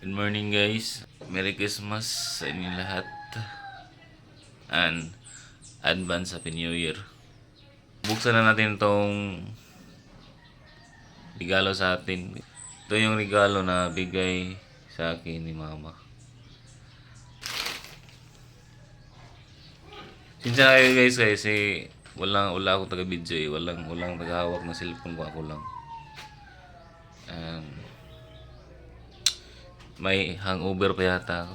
Good morning guys. Merry Christmas sa inyo lahat. And advance Happy New Year. Buksan na natin tong regalo sa atin. Ito yung regalo na bigay sa akin ni Mama. Sinsya na kayo guys kasi wala akong taga-video eh. Walang taga-hawak ng cellphone ko, ako lang. And may hangover pa yata ako.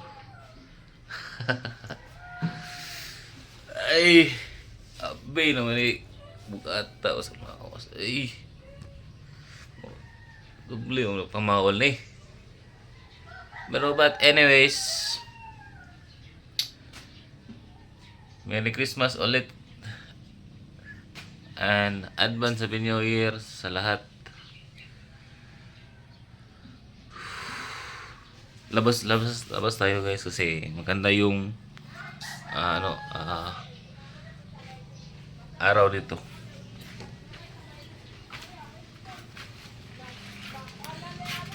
Ay, abay naman eh. Bukata o sa mga kawas. Ay, doble yung pamakol na eh. But anyways, Merry Christmas ulit. And advance Happy New Year sa lahat. Labas tayo guys kasi maganda yung araw dito.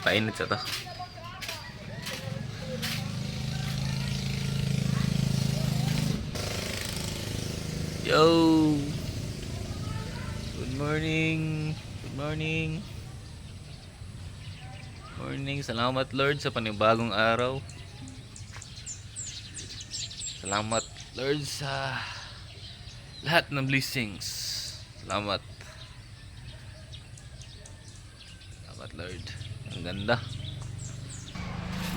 Painit sa to. Yo! Good morning! Good morning! Morning! Salamat Lord sa panibagong araw. Salamat Lord sa lahat ng blessings. Salamat. Salamat Lord. Ang ganda.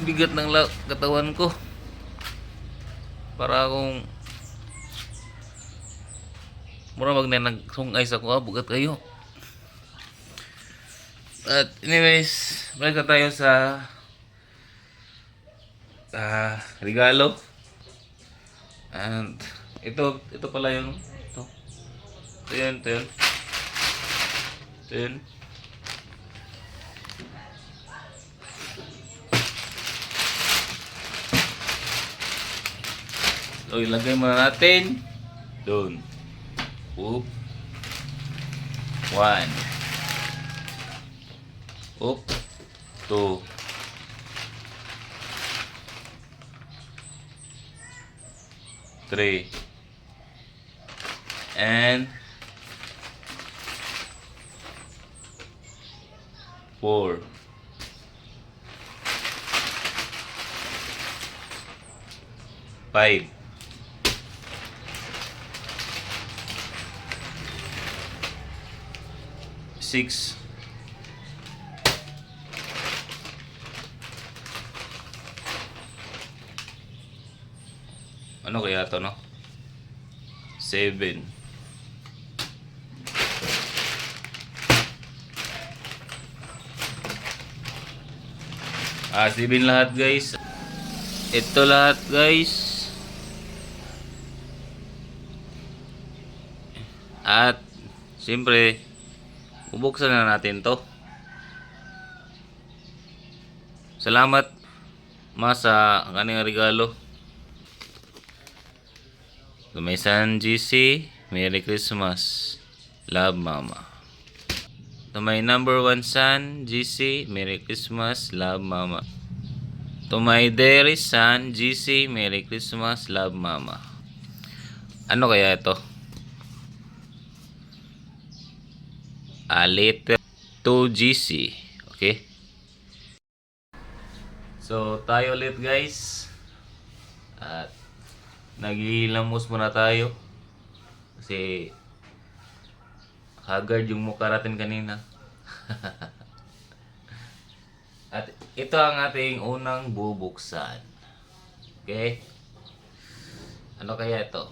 Bigat ng katawan ko. Para akong mura nagsungay sa kuha. Bugat kayo. At anyways, balik na tayo sa regalo. And ito pala yung ito yun. So ilagay muna natin doon. Oop. 1. Oop. 2. 3. And 4. 5. 6. Ano kaya to, no? 7. 7 lahat guys. Ito lahat guys. At siyempre bubuksan na natin to. Salamat Ma sa kaning regalo. Lumaysan GC, Merry Christmas. Love Mama. To my number 1 son, GC, Merry Christmas. Love Mama. To my dearest son, GC, Merry Christmas. Love Mama. Ano kaya ito? A letter to GC. Okay? So, tayo ulit guys. At naghihilamos muna tayo. Kasi haggard yung mukha natin kanina. At ito ang ating unang bubuksan. Okay? Ano kaya ito?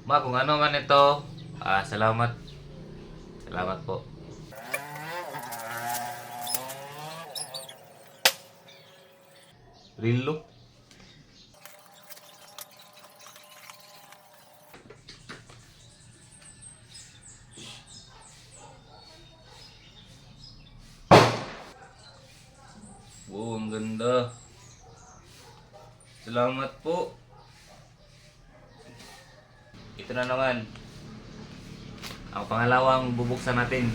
Ma, kung ano man ito, salamat. Salamat po. Real look. Wow, ang ganda. Salamat po. Ito na naman ang pangalawang bubuksan natin.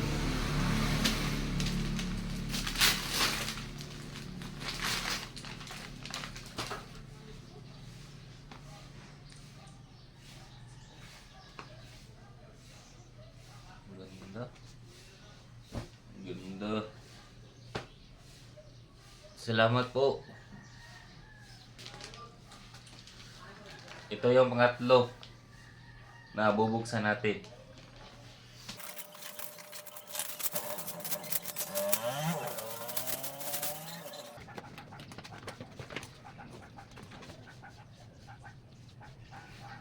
Salamat po. Ito yung pangatlo na bubuksan natin.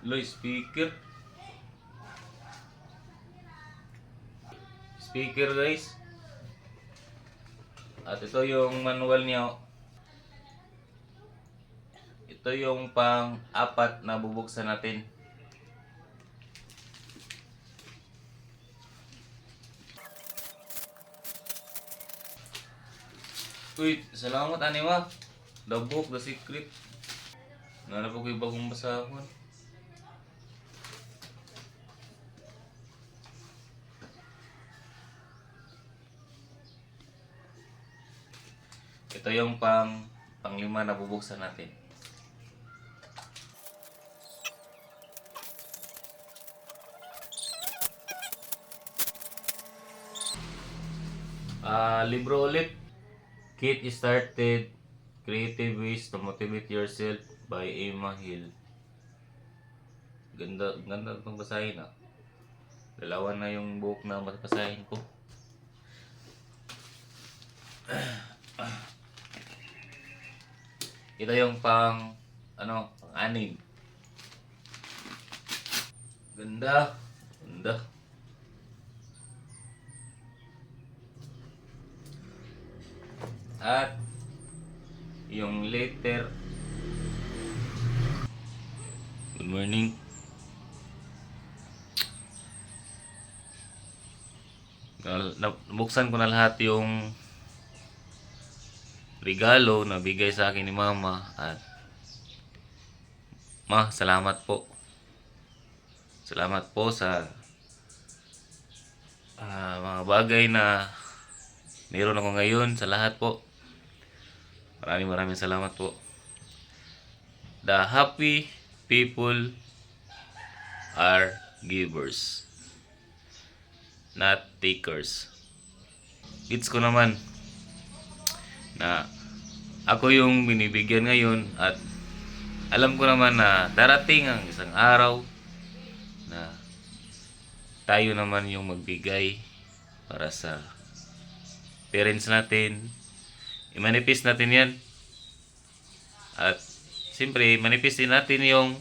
Lo, speaker. Speaker guys. At ito yung manual niya. Ito yung pang-apat na bubuksan natin. Uy, salamat anima. The book, the secret. Nana po ko yung bagong basahon. Ito yung panglima na bubuksan natin. Libro ulit. Get Started, Creative Ways to Motivate Yourself by Emma Hill. Ganda itong basahin ah. Dalawa na yung book na basahin ko. Ito yung pang-anim. Ganda. Ganda. At yung letter. Good morning. Nabuksan ko na lahat yung regalo na bigay sa akin ni Mama. At Ma, salamat po. Salamat po sa mga bagay na meron ako ngayon, sa lahat po. Maraming salamat po. The happy people are givers, not takers. Gets ko naman na ako yung binibigyan ngayon at alam ko naman na darating ang isang araw na tayo naman yung magbigay para sa parents natin. I-manifest natin yan. At siyempre, manifest din natin yung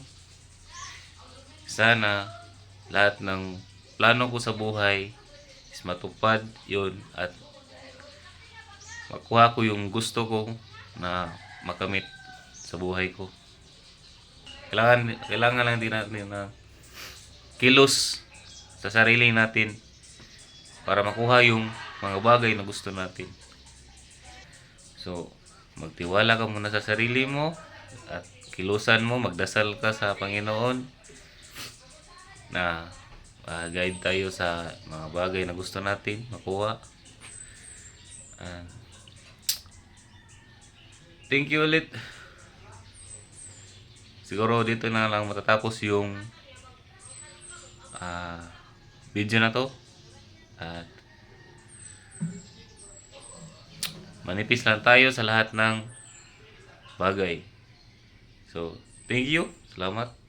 sana lahat ng plano ko sa buhay is matupad yun at makuha ko yung gusto ko na makamit sa buhay ko. Kailangan lang din natin na kilos sa sarili natin para makuha yung mga bagay na gusto natin. So, magtiwala ka muna sa sarili mo at kilusan mo, magdasal ka sa Panginoon na guide tayo sa mga bagay na gusto natin makuha. Thank you ulit. Siguro dito na lang matatapos yung video na to. At manipis lang tayo sa lahat ng bagay. So, thank you. Salamat.